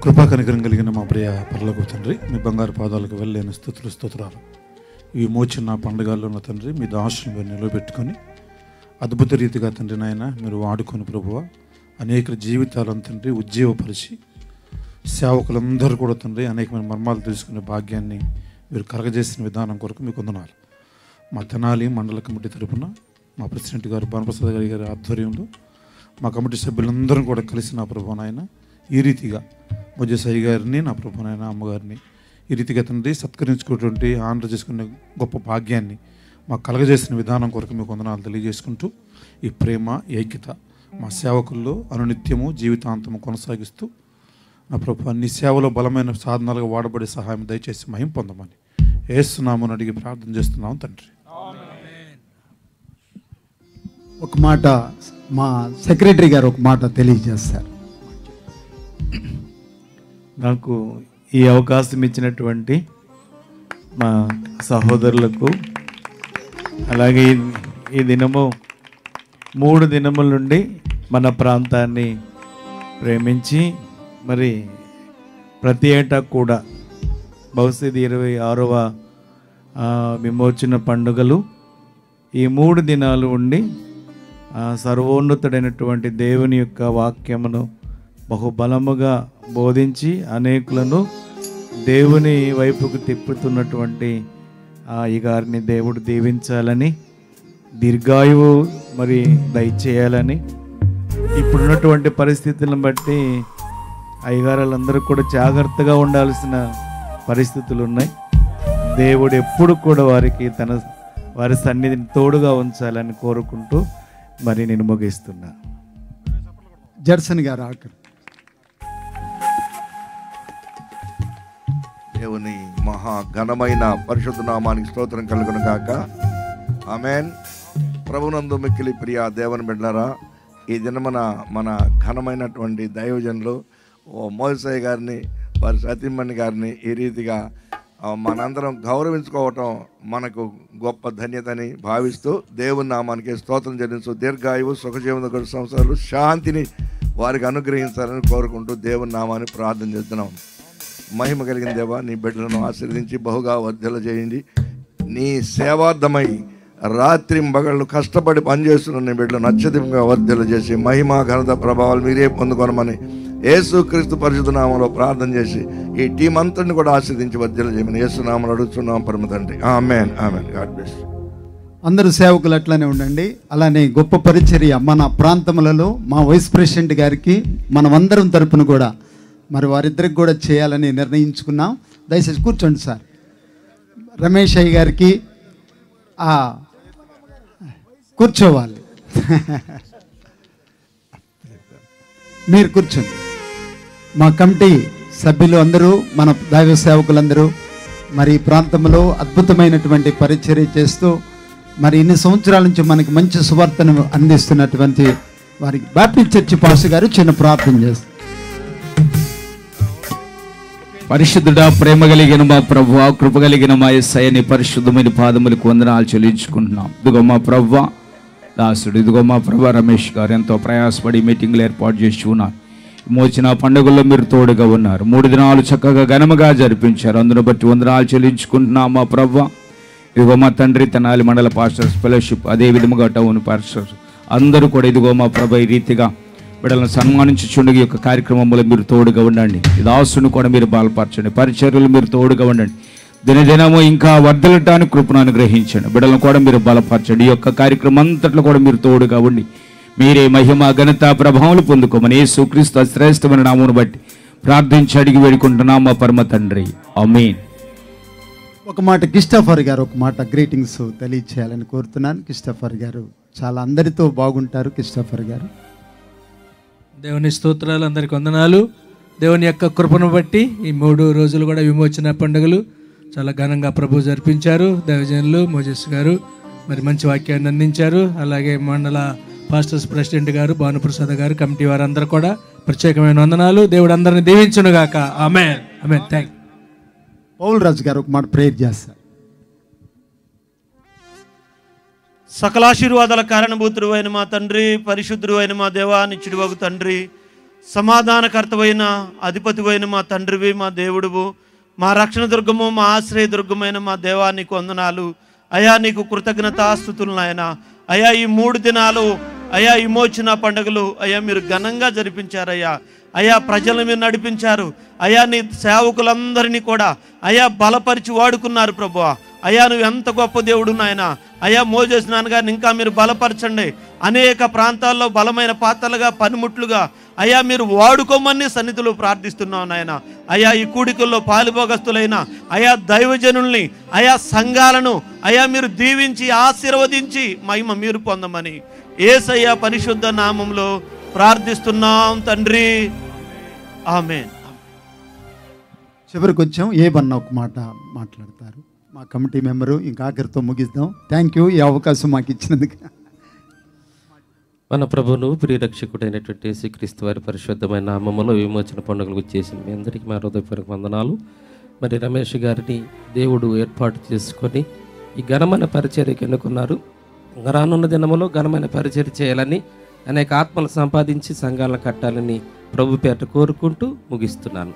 కృపా కనికరం కలిగిన మా ప్రియ పరలోకపు తండ్రి, మీ బంగారు పాదాలకు వెళ్ళలేని స్తోత్రాలు. ఈ విమోచన పండుగల్లో ఉన్న తండ్రి, మీ దాసులను మీరు నిలబెట్టుకొని అద్భుత రీతిగా తండ్రి నాయన మీరు వాడుకొని ప్రభువ అనేక జీవితాలను తండ్రి ఉజ్జీవపరిచి సేవకులందరూ కూడా తండ్రి అనేకమైన మర్మాలు తెలుసుకునే భాగ్యాన్ని మీరు కలగజేసిన విధానం కొరకు మీకు వందనాలు. మా తెనాలి మండల కమిటీ తరపున మా ప్రెసిడెంట్ గారు భానుప్రసాద్ గారి ఆధ్వర్యంలో మా కమిటీ సభ్యులందరం కూడా కలిసి నా ప్రభు నాయన ఈ రీతిగా మొజసాయి గారిని, నా ప్రభు నాయన అమ్మగారిని ఈ రీతిగా తండ్రి సత్కరించుకున్నటువంటి ఆనంద చేసుకునే గొప్ప భాగ్యాన్ని మాకు కలగజేసిన విధానం కొరకు మీకు వందనాలు తెలియజేసుకుంటూ ఈ ప్రేమ ఐక్యత మా సేవకుల్లో అనునిత్యము జీవితాంతము కొనసాగిస్తూ నా ప్రభు అన్ని సేవలో బలమైన సాధనాలుగా వాడబడే సహాయం దయచేసి మహిమ పొందమని యేసునామమున అడిగి ప్రార్థన చేస్తున్నాం తండ్రి. ఒక మాట మా సెక్రటరీ గారు ఒక మాట తెలియజేస్తారు. నాకు ఈ అవకాశం ఇచ్చినటువంటి మా సహోదరులకు, అలాగే ఈ దినము 3 దినముల నుండి మన ప్రాంతాన్ని ప్రేమించి మరి ప్రతి ఏటా కూడా బహుశా ఇది 26వ విమోచన పండుగలు ఈ 3 దినాలు ఉండి సర్వోన్నతుడైనటువంటి దేవుని యొక్క వాక్యమును బహుబలముగా బోధించి అనేకులను దేవుని వైపుకు తిప్పుతున్నటువంటి ఈ గారిని దేవుడు దీవించాలని, దీర్ఘాయువు మరి దయచేయాలని, ఇప్పుడున్నటువంటి పరిస్థితులను బట్టి అయ్యగారులందరూ కూడా జాగ్రత్తగా ఉండాల్సిన పరిస్థితులు ఉన్నాయి. దేవుడు ఎప్పుడు కూడా వారి సన్నిధిని తోడుగా ఉంచాలని కోరుకుంటూ మరి నేను ముగిస్తున్నా. జర్సన్ గారు ఆఖరు. దేవుని మహా ఘనమైన పరిశుద్ధ నామానికి స్తోత్రం కలుగును గాక. ఆమేన్. ప్రభునందు మిక్కిలి ప్రియ దేవుని బిడ్డలారా, ఈ దినమున మన ఘనమైనటువంటి దైవజనులు మోసయ్య గారిని, వారి సతీమణి గారిని ఈ రీతిగా మనందరం గౌరవించుకోవటం మనకు గొప్ప ధన్యతని భావిస్తూ దేవుని నామానికి స్తోత్రం చెల్లించు. దీర్ఘాయువు, సుఖజీవన గడు సంవత్సరాలు, శాంతిని వారికి అనుగ్రహించాలని కోరుకుంటూ దేవుని నామాన్ని ప్రార్థన చేస్తున్నాం. మహిమ కలిగిన దేవా, నీ బిడ్డలను ఆశీర్వదించి బహుగా వర్ధల చేయండి. నీ సేవార్థమై రాత్రి మగళ్ళు కష్టపడి పనిచేస్తున్న నీ బిడ్డలను అత్యధికంగా వర్ధల చేసి మహిమ ఘనత ప్రభావాలు మీరే పొందుకోనమని యేసుక్రీస్తు పరిశుద్ధ నామంలో ప్రార్థన చేసి ఈ టీం అంతటిని కూడా ఆశీర్వదించి వర్ధల చేయమని యేసు నామములో అడుగుతున్నాం పరమ తండ్రి. Amen, amen. God bless. అందరూ సేవకులు అట్లానే ఉండండి. అలానే గొప్ప పరిచర్య మన ప్రాంతములలో మా వైస్ ప్రెసిడెంట్ గారికి మనమందరం తరపున కూడా మరి వారిద్దరికి కూడా చేయాలని నిర్ణయించుకున్నాం. దయచేసి కూర్చోండి సార్. రమేష్ అయ్య గారికి కూర్చోవాలి. మీరు కూర్చోండి. మా కమిటీ సభ్యులు అందరూ, మన దైవ సేవకులందరూ మరి ఈ ప్రాంతంలో అద్భుతమైనటువంటి పరిచర్య చేస్తూ మరి ఇన్ని సంవత్సరాల నుంచి మనకి మంచి సువార్తను అందిస్తున్నటువంటి వారికి బాప్టిస్ట్ చర్చి పాస్టర్ గారు చిన్న ప్రార్థన చేస్తారు. పరిశుద్ధుడా, ప్రేమ కలిగిన మా ప్రభువా, కృప కలిగిన మా యేసయ్య, పరిశుద్ధమైన పాదములకు వందనాలు చెల్లించుకుంటున్నాం. ఇదిగో మా ప్రభువా దాసుడు, ఇదిగో మా ప్రభు రమేష్ గారు ఎంతో ప్రయాసపడి మీటింగ్లు ఏర్పాటు చేసి ఉన్నారు. మోచిన పండుగల్లో మీరు తోడుగా ఉన్నారు. 3 దినాలు చక్కగా ఘనముగా జరిపించారు. అందును బట్టి వందనాలు చెల్లించుకుంటున్నాం మా ప్రభువా. ఇదిగో మా తండ్రి తెనాలి మండల పాస్టర్స్ ఫెలోషిప్, అదే విధముగా టౌన్ పాస్టర్స్ అందరూ కూడా ఇదిగో మా ప్రభు ఈ రీతిగా బిడ్డలను సన్మానించుచుండగా ఈ యొక్క కార్యక్రమంలో మీరు తోడుగా ఉండండి. ఈ దాసుని కూడా మీరు బలపరచండి. పరిచర్యలు మీరు తోడుగా ఉండండి. దినదినము ఇంకా వర్ధలటానికి కృపను అనుగ్రహించండి. బిడ్డలను కూడా మీరు బలపరచండి. ఈ యొక్క కార్యక్రమం అంతట్లో కూడా మీరు తోడుగా ఉండి మీరే మహిమ ఘనత ప్రభావాలు పొందుకోమని యేసుక్రీస్తు శ్రేష్టమైన నామమును బట్టి ప్రార్థించి అడిగి వేడుకుంటున్నాం మా పరమ తండ్రి. ఆమేన్. ఒక మాట క్రిస్టఫర్ గారు ఒక మాట గ్రీటింగ్స్ తెలియచేయాలని కోరుతున్నాను. క్రిస్టఫర్ గారు చాలా అందరితో బాగుంటారు. క్రిస్టఫర్ గారు. దేవుని స్తోత్రాలు, అందరికి వందనాలు. దేవుని యొక్క కృపను బట్టి ఈ 3 రోజులు కూడా విమోచన పండుగలు చాలా ఘనంగా ప్రభు జరిపించారు. దైవజనులు మోజెస్ గారు మరి మంచి వాక్యాన్ని అందించారు. అలాగే మండల పాస్టర్స్ ప్రెసిడెంట్ గారు, భానుప్రసాద్ గారు, కమిటీ వారందరూ కూడా ప్రత్యేకమైన వందనాలు. దేవుడు అందరిని దీవించును గాక. Amen, amen. Thank you. Paul Raju garu ఒక మాట ప్రేయర్ చేస్తారు. సకలాశీర్వాదాల కారణభూతుడు అయిన మా తండ్రి, పరిశుద్ధుడు అయిన మా దేవా, నిత్యుడు వగు తండ్రి, సమాధానకర్తవైన అధిపతివైన మా తండ్రివి, మా దేవుడువు, మా రక్షణ దుర్గము, మా ఆశ్రయ దుర్గమైన మా దేవా, నీకు వందనాలు అయా. నీకు కృతజ్ఞతాస్తుతులు నాయన. అయా ఈ 3 దినాలు అయా విమోచన పండుగలు అయా మీరు ఘనంగా జరిపించారయ్యా. అయా ప్రజలను మీరు నడిపించారు అయా. నీ సేవకులందరినీ కూడా అయా బలపరిచి వాడుకున్నారు ప్రభువా. అయా నువ్వు ఎంత గొప్ప దేవుడు నాయన. అయా మోజేస్ నాన్నగారిని ఇంకా మీరు బలపరచండి. అనేక ప్రాంతాల్లో బలమైన పాత్రలుగా, పనిముట్లుగా అయా మీరు వాడుకోమని సన్నిధిలో ప్రార్థిస్తున్నావు నాయన. అయా ఈ కూడికల్లో పాలుభోగస్తులైన అయా దైవజనుల్ని, అయా సంఘాలను అయా మీరు దీవించి ఆశీర్వదించి మహిమ మీరు పొందమని యేసయ్య పరిశుద్ధ నామంలో ప్రార్థిస్తున్నాం తండ్రి, ఆమేన్. చివరికి వచ్చాం. ఏ బన్న ఒక మాట మాట్లాడతారు మా కమిటీ మెంబరు. ఇంకా ఆఖరితో ముగిద్దాం. థ్యాంక్ యూ ఈ అవకాశం మాకు ఇచ్చినందుకు. మన ప్రభువును ప్రియరక్షకుడైనటువంటి యేసుక్రీస్తు వారి పరిశుద్ధమైన నామములో విమోచన పండుగలకు చేసిన మీ అందరికీ మా హృదయపూర్వక వందనాలు. మరి రమేష్ గారిని దేవుడు ఏర్పాటు చేసుకొని ఈ ఘనమైన పరిచర్యకు ఎన్నుకున్నారు. రానున్న దినములో ఘనమైన పరిచర్య చేయాలని, అనేక ఆత్మలు సంపాదించి సంఘాలను కట్టాలని ప్రభు పేట కోరుకుంటూ ముగిస్తున్నాను.